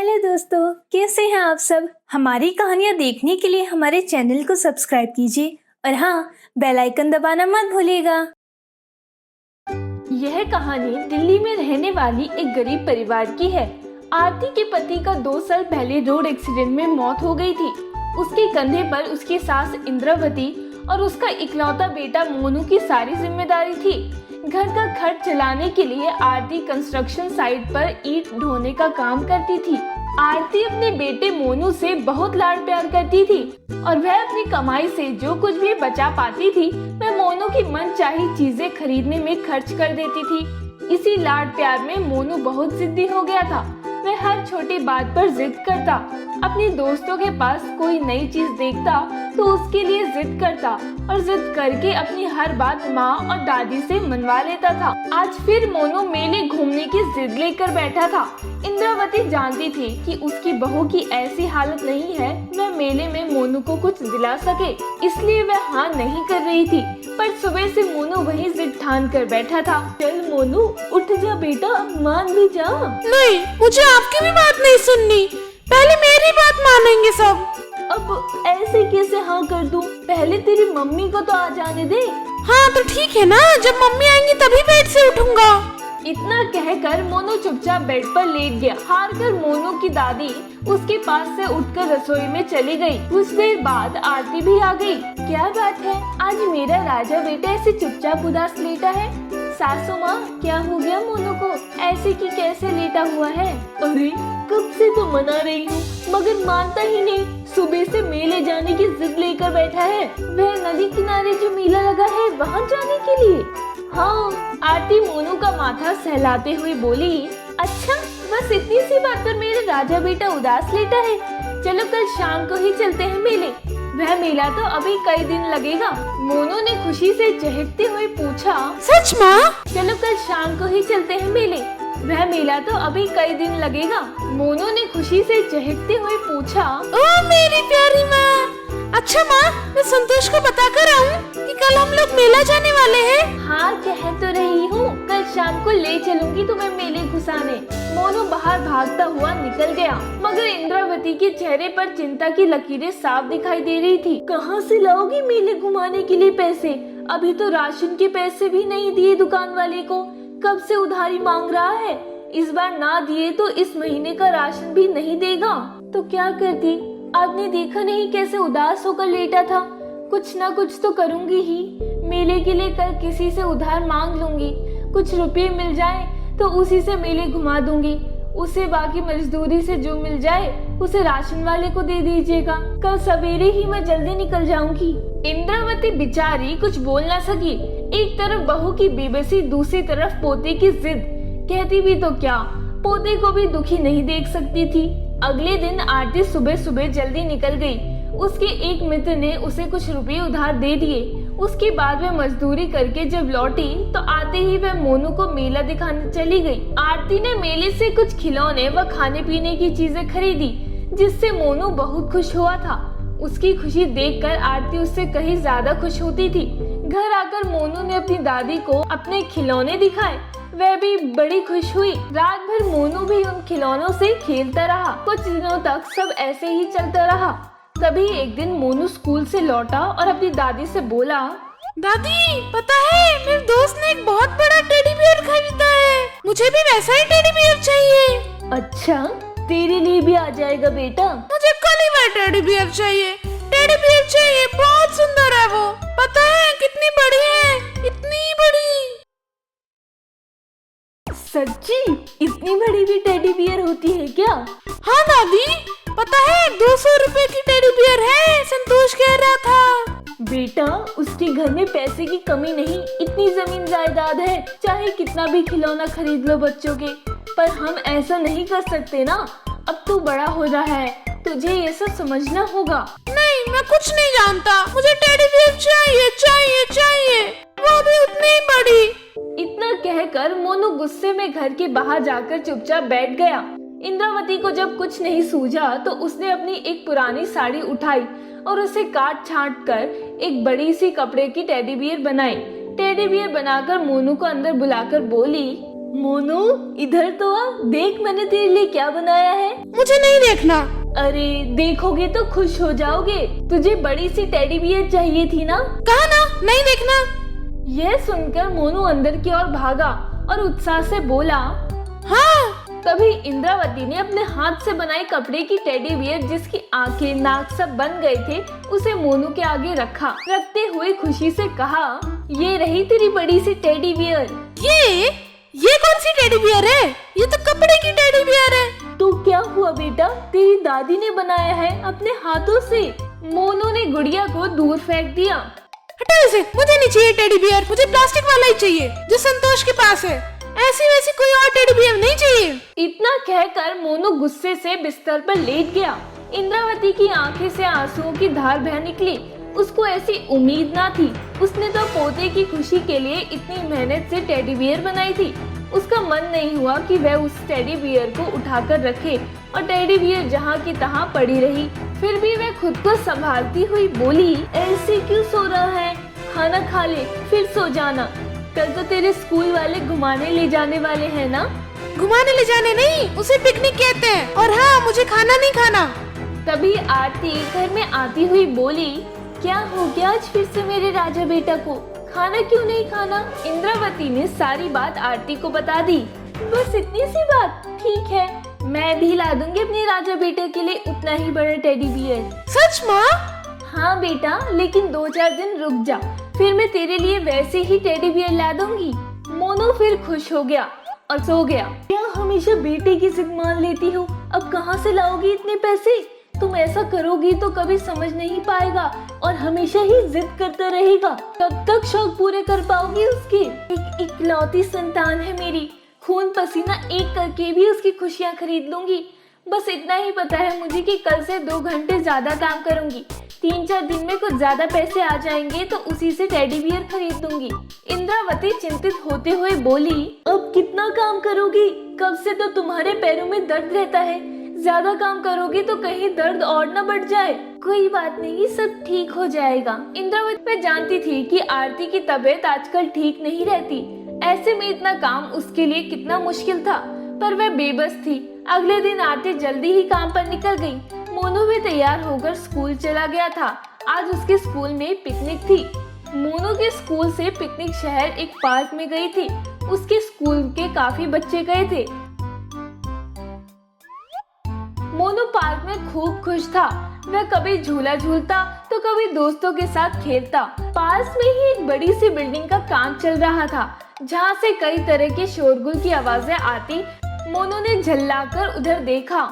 Hello दोस्तों, कैसे हैं आप सब। हमारी कहानियाँ देखने के लिए हमारे चैनल को सब्सक्राइब कीजिए और हाँ, बेल आइकन दबाना मत भूलिएगा। यह कहानी दिल्ली में रहने वाली एक गरीब परिवार की है। आरती के पति का 2 साल पहले रोड एक्सीडेंट में मौत हो गई थी। उसके कंधे पर उसकी सास इंद्रावती और उसका इकलौता बेटा मोनू की सारी जिम्मेदारी थी। घर का खर्च चलाने के लिए आरती कंस्ट्रक्शन साइट पर ईंट ढोने का काम करती थी। आरती अपने बेटे मोनू से बहुत लाड प्यार करती थी और वह अपनी कमाई से जो कुछ भी बचा पाती थी वह मोनू की मनचाही चीजें खरीदने में खर्च कर देती थी। इसी लाड प्यार में मोनू बहुत जिद्दी हो गया था। वह हर छोटी बात पर जिद करता। अपने दोस्तों के पास कोई नई चीज देखता तो उसके लिए जिद करता और जिद करके अपनी हर बात माँ और दादी से मनवा लेता था। आज फिर मोनू मेले घूमने की जिद लेकर बैठा था। इंद्रावती जानती थी कि उसकी बहू की ऐसी हालत नहीं है वह मेले में मोनू को कुछ दिला सके, इसलिए वह हाँ नहीं कर रही थी। पर सुबह से मोनू वही जिद ठान कर बैठा था। चल मोनू, उठ जा बेटा, मान भी जा। नहीं, मुझे आपकी भी बात नहीं सुननी, पहले मेरी बात मानेंगे सब। अब ऐसे कैसे हाँ कर दूं? पहले तेरी मम्मी को तो आ जाने दे। हाँ तो ठीक है ना, जब मम्मी आएंगी तभी बेड से उठूंगा। इतना कहकर मोनू चुपचाप बेड पर लेट गया। हार कर मोनू की दादी उसके पास से उठकर रसोई में चली गई। कुछ देर बाद आरती भी आ गई। क्या बात है, आज मेरा राजा बेटा ऐसे चुपचाप उदास लेटा है? सासू माँ, क्या हो गया मोनू को, ऐसे की कैसे लेटा हुआ है? अरे कब से तो मना रही हूँ मगर मानता ही नहीं। सुबह से मेले जाने की जिद लेकर बैठा है। वह नदी किनारे जो मेला लगा है वहाँ जाने के लिए। हाँ, आरती मोनू का माथा सहलाते हुए बोली। अच्छा, बस इतनी सी बात पर मेरा राजा बेटा उदास लेटा है। चलो कल शाम को ही चलते हैं मेले। वह मेला तो अभी कई दिन लगेगा। मोनू ने खुशी से चहकते हुए पूछा। सच माँ? चलो कल शाम को ही चलते हैं मेले। वह मेला तो अभी कई दिन लगेगा। मोनू ने खुशी से चहकते हुए पूछा। ओ मेरी प्यारी माँ। अच्छा माँ, मैं संतोष को बता कर आऊँ कि कल हम लोग मेला जाने वाले हैं। हाँ, कह तो रही हूँ, कल शाम को ले चलूंगी तुम्हें मेले घुसाने। मोनू बाहर भागता हुआ निकल गया, मगर इंद्रावती के चेहरे पर चिंता की लकीरें साफ दिखाई दे रही थी। कहाँ से लाओगी मेले घुमाने के लिए पैसे? अभी तो राशन के पैसे भी नहीं दिए दुकान वाले को। कब से उधारी मांग रहा है। इस बार ना दिए तो इस महीने का राशन भी नहीं देगा। तो क्या करती? आपने देखा नहीं कैसे उदास होकर लेटा था। कुछ ना कुछ तो करूंगी ही। मेले के लिए कल किसी से उधार मांग लूंगी। कुछ रुपए मिल जाए तो उसी से मेले घुमा दूंगी। उसे बाकी मजदूरी से जो मिल जाए उसे राशन वाले को दे दीजिएगा। कल सवेरे ही मैं जल्दी निकल जाऊंगी। इंद्रावती बेचारी कुछ बोल न सकी। एक तरफ बहू की बेबसी, दूसरी तरफ पोते की जिद। कहती भी तो क्या, पोते को भी दुखी नहीं देख सकती थी। अगले दिन आरती सुबह सुबह जल्दी निकल गई। उसके एक मित्र ने उसे कुछ रुपए उधार दे दिए। उसके बाद वह मजदूरी करके जब लौटी तो आते ही वह मोनू को मेला दिखाने चली गई। आरती ने मेले से कुछ खिलौने व खाने पीने की चीजें खरीदी, जिससे मोनू बहुत खुश हुआ था। उसकी खुशी देखकर आरती उससे कहीं ज्यादा खुश होती थी। घर आकर मोनू ने अपनी दादी को अपने खिलौने दिखाए। वह भी बड़ी खुश हुई। रात भर मोनू भी उन खिलौनों से खेलता रहा। कुछ दिनों तक सब ऐसे ही चलता रहा। तभी एक दिन मोनू स्कूल से लौटा और अपनी दादी से बोला। दादी, पता है मेरे दोस्त ने एक बहुत बड़ा टेडी बियर खरीदा है। मुझे भी वैसा ही टेडी बियर चाहिए। अच्छा, तेरे लिए भी आ जाएगा बेटा। मुझे कल ही वह टेडी बियर चाहिए। टेडी बियर चाहिए, बहुत सुंदर है वो। पता है कितनी बड़ी है? इतनी बड़ी। सच्ची? इतनी बड़ी भी टेडी बियर होती है क्या? हाँ दादी, पता है 200 रुपए की टेडी बियर है, संतोष कह रहा था। बेटा, उसके घर में पैसे की कमी नहीं, इतनी जमीन जायदाद है, चाहे कितना भी खिलौना खरीद लो बच्चों के। पर हम ऐसा नहीं कर सकते ना। अब तू बड़ा हो रहा है, तुझे ये सब समझना होगा। नहीं, मैं कुछ नहीं जानता। मुझे टेडी बियर चाहिए चाहिए चाहिए, वो भी उतनी बड़ी। इतना कहकर मोनू गुस्से में घर के बाहर जाकर चुपचाप बैठ गया। इंद्रावती को जब कुछ नहीं सूझा तो उसने अपनी एक पुरानी साड़ी उठाई और उसे काट छांट कर एक बड़ी सी कपड़े की टेडी बियर बनाई। टेडी बियर बनाकर मोनू को अंदर बुलाकर बोली। मोनू इधर तो आ, देख मैंने तेरे लिए क्या बनाया है। मुझे नहीं देखना। अरे देखोगे तो खुश हो जाओगे। तुझे बड़ी सी टेडी बियर चाहिए थी ना? कहा ना नहीं देखना। यह सुनकर मोनू अंदर की ओर भागा और उत्साह से बोला। हाँ। तभी इंद्रावती ने अपने हाथ से बनाई कपड़े की टेडी बियर, जिसकी आंखें नाक सब बन गए थे, उसे मोनू के आगे रखा। रखते हुए खुशी से कहा, ये रही तेरी बड़ी सी टेडी बियर। ये कौन सी टेडी बियर है? ये तो कपड़े की टेडी बियर है। तो क्या हुआ बेटा, तेरी दादी ने बनाया है अपने हाथों से। मोनू ने गुड़िया को दूर फेंक दिया। हटाओ इसे, मुझे नहीं चाहिए टेडी बियर, मुझे प्लास्टिक वाला ही चाहिए जो संतोष के पास है। ऐसी वैसी कोई और टेडी बियर नहीं चाहिए। इतना कहकर मोनू गुस्से से बिस्तर पर लेट गया। इंद्रावती की आंखें से आंसुओं की धार बह निकली। उसको ऐसी उम्मीद ना थी। उसने तो पोते की खुशी के लिए इतनी मेहनत से टेडी बियर बनाई थी। उसका मन नहीं हुआ कि वह उस टेडी बियर को उठाकर रखे और टेडी बियर जहाँ की तहाँ पड़ी रही। फिर भी वह खुद को संभालती हुई बोली, ऐसे क्यों सो रहा है? खाना खा ले फिर सो जाना। कल तो तेरे स्कूल वाले घुमाने ले जाने वाले हैं ना? घुमाने ले जाने नहीं, उसे पिकनिक कहते हैं। और हाँ, मुझे खाना नहीं खाना। तभी आरती घर में आती हुई बोली, क्या हो गया आज फिर से मेरे राजा बेटा को? खाना क्यों नहीं खाना? इंद्रावती ने सारी बात आरती को बता दी। बस इतनी सी बात? ठीक है, मैं भी ला दूंगी अपने राजा बेटे के लिए उतना ही बड़ा टेडी बियर। सच माँ? हाँ बेटा, लेकिन 2-4 दिन रुक जा, फिर मैं तेरे लिए वैसे ही टेडी बियर ला दूंगी। मोनू फिर खुश हो गया और सो गया। क्या हमेशा बेटे की जिद मान लेती हो? अब कहाँ से लाओगी इतने पैसे? तुम ऐसा करोगी तो कभी समझ नहीं पाएगा और हमेशा ही जिद करता रहेगा। कब तक शौक पूरे कर पाओगी उसके? एक इकलौती संतान है मेरी, खून पसीना एक करके भी उसकी खुशियाँ खरीद लूंगी। बस इतना ही पता है मुझे कि कल से 2 घंटे ज्यादा काम करूंगी। 3-4 दिन में कुछ ज्यादा पैसे आ जाएंगे तो उसी से टेडी बियर खरीद दूंगी। इंद्रावती चिंतित होते हुए बोली, अब कितना काम करोगी? कब से तो तुम्हारे पैरों में दर्द रहता है। ज्यादा काम करोगी तो कहीं दर्द और न बढ़ जाए। कोई बात नहीं, सब ठीक हो जाएगा। इंद्रावती जानती थी कि आरती की तबीयत आजकल ठीक नहीं रहती। ऐसे में इतना काम उसके लिए कितना मुश्किल था, पर वह बेबस थी। अगले दिन आरती जल्दी ही काम पर निकल गई। मोनू भी तैयार होकर स्कूल चला गया था। आज उसके स्कूल में पिकनिक थी। मोनू के स्कूल से पिकनिक शहर एक पार्क में गई थी। उसके स्कूल के काफी बच्चे गए थे। मोनू पार्क में खूब खुश था। वह कभी झूला झूलता तो कभी दोस्तों के साथ खेलता। पास में ही एक बड़ी सी बिल्डिंग का काम चल रहा था, जहाँ से कई तरह के शोरगुल की आवाजें आती। मोनू ने झल्लाकर उधर देखा।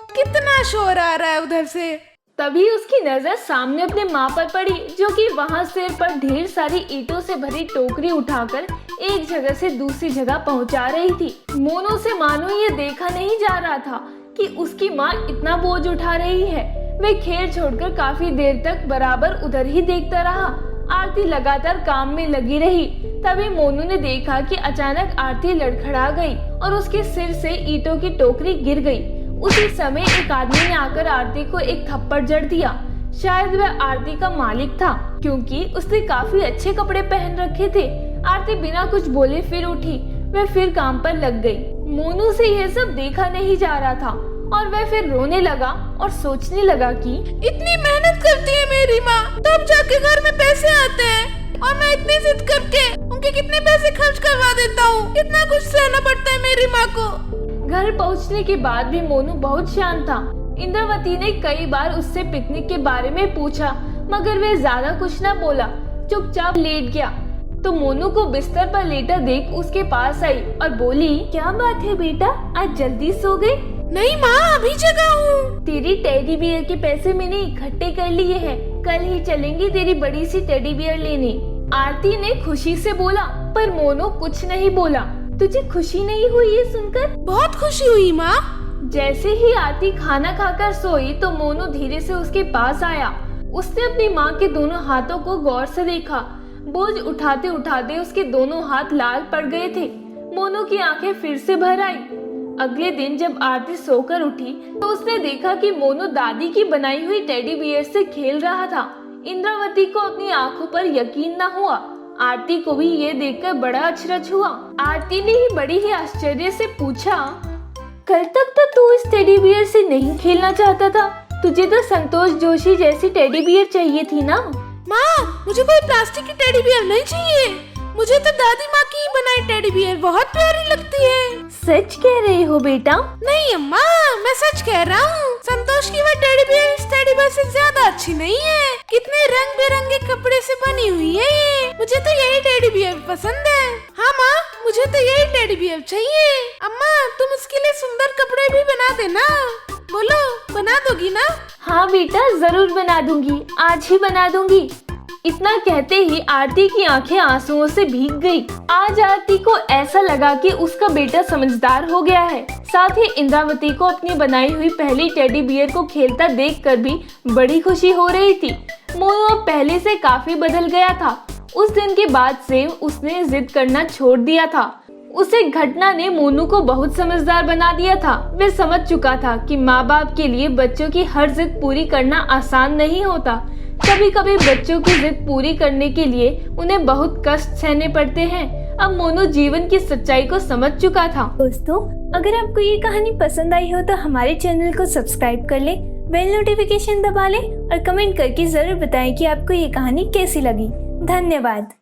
कितना शोर आ रहा है उधर से। तभी उसकी नजर सामने अपने माँ पर पड़ी, जो कि वहाँ सिर पर ढेर सारी ईंटों से भरी टोकरी उठाकर एक जगह से दूसरी जगह पहुँचा रही थी। मोनू से मानो ये देखा नहीं जा रहा था कि उसकी माँ इतना बोझ उठा रही है। वह खेल छोड़कर काफी देर तक बराबर उधर ही देखता रहा। आरती लगातार काम में लगी रही। तभी मोनू ने देखा कि अचानक आरती लड़खड़ा गई और उसके सिर से ईंटों की टोकरी गिर गई। उसी समय एक आदमी ने आकर आरती को एक थप्पड़ जड़ दिया। शायद वह आरती का मालिक था, क्योंकि उसने काफी अच्छे कपड़े पहन रखे थे। आरती बिना कुछ बोले फिर उठी। वह फिर काम पर लग गई। मोनू से यह सब देखा नहीं जा रहा था और वह फिर रोने लगा और सोचने लगा कि इतनी मेहनत करती है मेरी माँ, तब जाके घर में पैसे आते हैं और मैं इतनी जिद करके उनके कितने पैसे खर्च करवा देता हूँ। इतना कुछ सहना पड़ता है मेरी माँ को। घर पहुँचने के बाद भी मोनू बहुत शांत था। इंद्रावती ने कई बार उससे पिकनिक के बारे में पूछा, मगर वह ज्यादा कुछ न बोला, चुपचाप लेट गया। तो मोनू को बिस्तर पर लेटा देख उसके पास आई और बोली, क्या बात है बेटा, आज जल्दी सो गए? नहीं माँ, अभी जगा हूँ। तेरी टेडी बियर के पैसे मैंने इकट्ठे कर लिए हैं, कल ही चलेंगी तेरी बड़ी सी टेडी बियर लेने। आरती ने खुशी से बोला, पर मोनू कुछ नहीं बोला। तुझे खुशी नहीं हुई ये सुनकर? बहुत खुशी हुई माँ। जैसे ही आरती खाना खाकर सोई तो मोनू धीरे से उसके पास आया। उसने अपनी माँ के दोनों हाथों को गौर से देखा। बोझ उठाते उठाते उसके दोनों हाथ लाल पड़ गए थे। मोनू की आंखें फिर से भर आई। अगले दिन जब आरती सोकर उठी तो उसने देखा कि मोनू दादी की बनाई हुई टेडी बियर से खेल रहा था। इंद्रावती को अपनी आंखों पर यकीन न हुआ। आरती को भी ये देखकर बड़ा अचरज हुआ। आरती ने ही बड़ी ही आश्चर्य से पूछा, कल तक तो तू इस टेडी बियर से नहीं खेलना चाहता था, तुझे तो संतोष जोशी जैसी टेडी बियर चाहिए थी ना। माँ, मुझे कोई प्लास्टिक की टेडी बियर नहीं चाहिए, मुझे तो दादी माँ की ही बनाई टेडी बियर बहुत प्यारी लगती है। सच कह रहे हो बेटा? नहीं अम्मा, मैं सच कह रहा हूँ। संतोष की वह टेडी बियर इस टेडी बियर से ज्यादा अच्छी नहीं है। कितने रंग बिरंगे कपड़े से बनी हुई है ये। मुझे तो यही टेडी बियर पसंद है। हाँ माँ, मुझे तो यही टेडी बियर चाहिए। अम्मा, तुम उसके लिए सुंदर कपड़े भी बना देना। बोलो, बना दोगी ना? हाँ बेटा, जरूर बना दूंगी, आज ही बना दूंगी। इतना कहते ही आरती की आंखें आंसुओं से भीग गई। आज आरती को ऐसा लगा कि उसका बेटा समझदार हो गया है। साथ ही इंद्रावती को अपनी बनाई हुई पहली टेडी बियर को खेलता देखकर भी बड़ी खुशी हो रही थी। मोनू अब पहले से काफी बदल गया था। उस दिन के बाद से उसने जिद करना छोड़ दिया था। उसे घटना ने मोनू को बहुत समझदार बना दिया था। वे समझ चुका था कि माँ बाप के लिए बच्चों की हर जिद पूरी करना आसान नहीं होता। कभी कभी बच्चों की जिद पूरी करने के लिए उन्हें बहुत कष्ट सहने पड़ते हैं। अब मोनू जीवन की सच्चाई को समझ चुका था। दोस्तों, अगर आपको ये कहानी पसंद आई हो तो हमारे चैनल को सब्सक्राइब कर ले, बेल नोटिफिकेशन दबा ले और कमेंट करके जरूर बताएं कि आपको ये कहानी कैसी लगी। धन्यवाद।